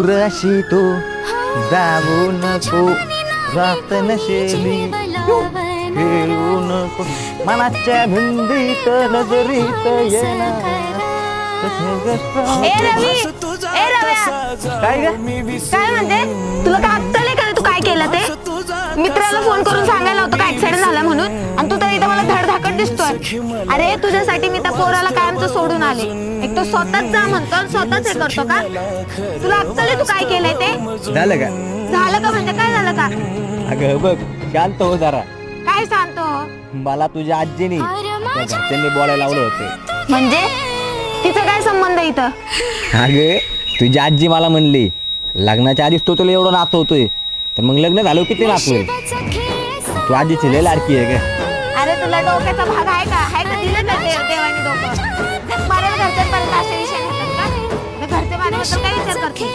दूर अशी तो जाऊ नको रात नशेली खेळू नको मनाच्या भिंडीत नजरीत येणार ए रवी, ए रव्या, काय ग काय म्हणते? तुला काय अक्कल आहे का तू काय केलं ते? मित्राला फोन करून सांगायला होतं का ऍक्सिडेंट झाला म्हणून, आणि तू तर इथं मला धडधाकट दिसतोय. अरे तुझ्यासाठी मी त्या पोराला कायमचं सोडून आले. एक तो स्वतःच जा म्हणतो आणि स्वतःच हे करतो का? तुला अक्कल आहे तू काय केलंय ते? झालं का? झालं का म्हणजे काय झालं का? अगं बघ शांत हो जरा. काय सांगतो? मला तुझ्या आजीनी त्या घरच्यांनी बोलायला लावलं होतं. म्हणजे तिचा काय संबंध इथं? अगे तुझी आजी मला म्हणली लग्नाच्या आधीच तो तुला एवढं नाचवतोय तर मग लग्न झालं किती नाचवेल. तू आजीची लय लाडकी आहे का? अरे तुला डोक्याचा भाग आहे का? आहे का? दिलं का देवानी डोकं? मारेल घरच्यांपर्यंत असे विषय नेतात का? घरचे माझ्याबद्दल काय विचार करते?